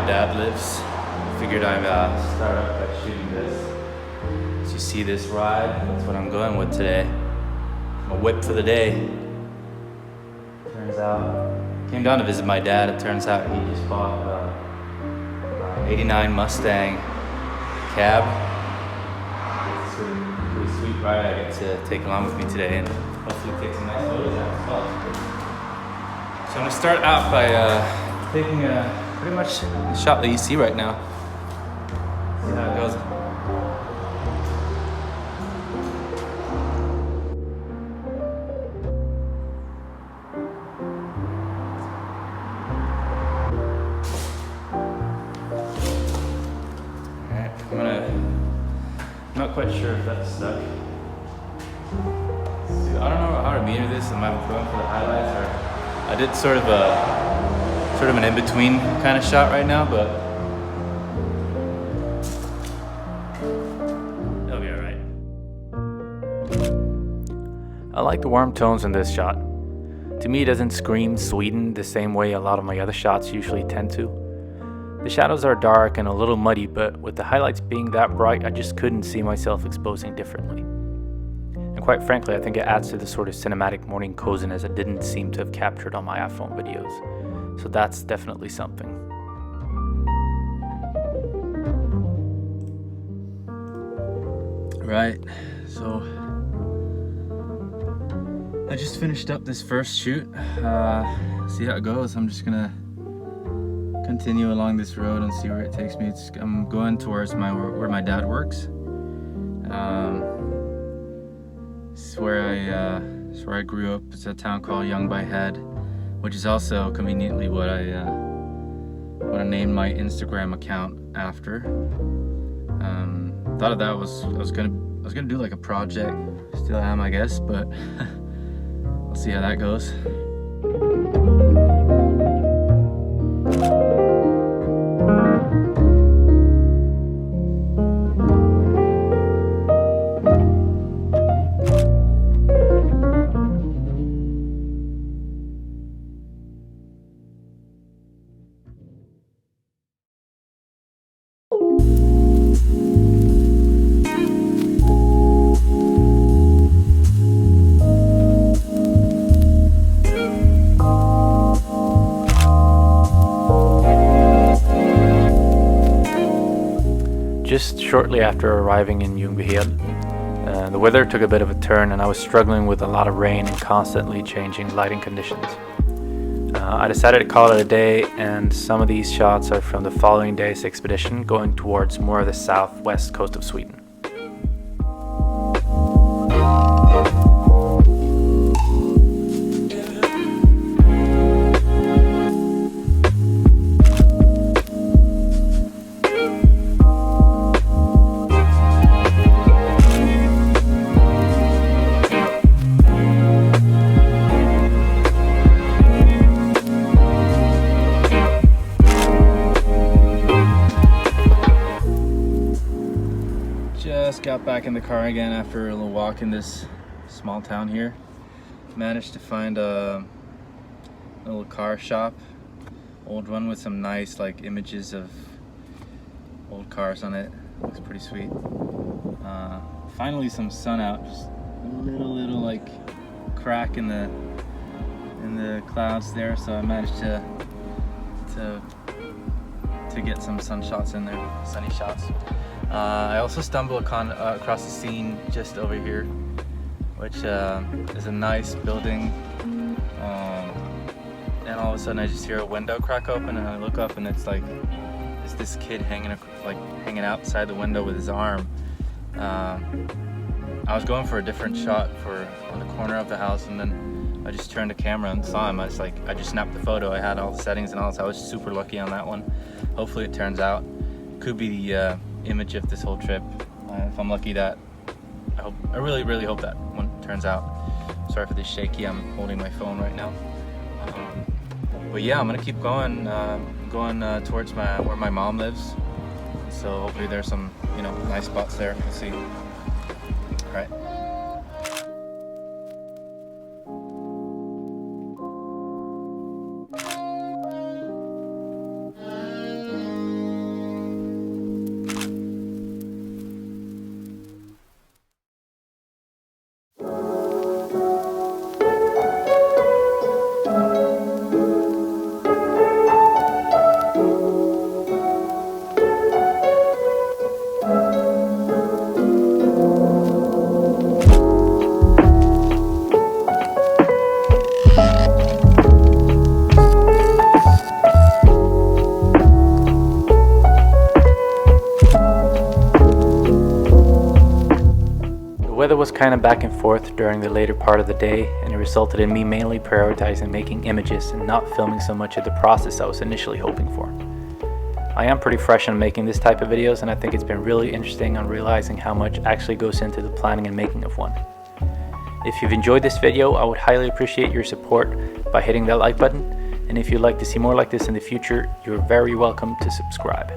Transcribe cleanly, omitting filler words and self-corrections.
dad lives. Figured I'd start out by shooting this. As you see this ride, that's what I'm going with today. My whip for the day. Turns out, came down to visit my dad. It turns out he just bought a 89 Mustang cab. It's a pretty sweet ride I get to take along with me today, and hopefully take some nice photos out as well. So I'm gonna start out by taking pretty much the shot that you see right now. See how it goes. Alright, I'm not quite sure if that's stuck. See, I don't know how to meter this. Am I going for the highlights, or I did sort of an in-between kind of shot right now, but it'll be alright. I like the warm tones in this shot. To me, it doesn't scream Sweden the same way a lot of my other shots usually tend to. The shadows are dark and a little muddy, but with the highlights being that bright, I just couldn't see myself exposing differently. And quite frankly, I think it adds to the sort of cinematic morning coziness I didn't seem to have captured on my iPhone videos. So that's definitely something. Right, so I just finished up this first shoot. See how it goes. I'm just gonna continue along this road and see where it takes me. I'm going towards where my dad works. This is where I grew up. It's a town called Youngbyhead, which is also conveniently what I named my Instagram account after. Thought of that I was gonna do like a project. Still am, I guess, but we'll see how that goes. Just shortly after arriving in Youngbyhead, the weather took a bit of a turn and I was struggling with a lot of rain and constantly changing lighting conditions. I decided to call it a day, and some of these shots are from the following day's expedition going towards more of the southwest coast of Sweden. Just got back in the car again after a little walk in this small town here. Managed to find a little car shop, old one with some nice like images of old cars on it. Looks pretty sweet. Finally some sun out, just a little like crack in the clouds there, so I managed to get some sun shots in there, sunny shots. I also stumbled across the scene just over here, which is a nice building, and all of a sudden I just hear a window crack open, and I look up and it's like this kid hanging outside the window with his arm. I was going for a different shot on the corner of the house, and then I just turned the camera and saw him. I just snapped the photo. I had all the settings and all, so I was super lucky on that one. Hopefully it turns out. Could be the image of this whole trip. If I'm lucky, I really hope that one turns out. Sorry for the shaky, I'm holding my phone right now. But yeah, I'm gonna keep going towards where my mom lives. So hopefully there's some nice spots there. We'll see. All right. weather was kind of back and forth during the later part of the day, and it resulted in me mainly prioritizing making images and not filming so much of the process I was initially hoping for. I am pretty fresh on making this type of videos, and I think it's been really interesting on realizing how much actually goes into the planning and making of one. If you've enjoyed this video, I would highly appreciate your support by hitting that like button, and if you'd like to see more like this in the future, you're very welcome to subscribe.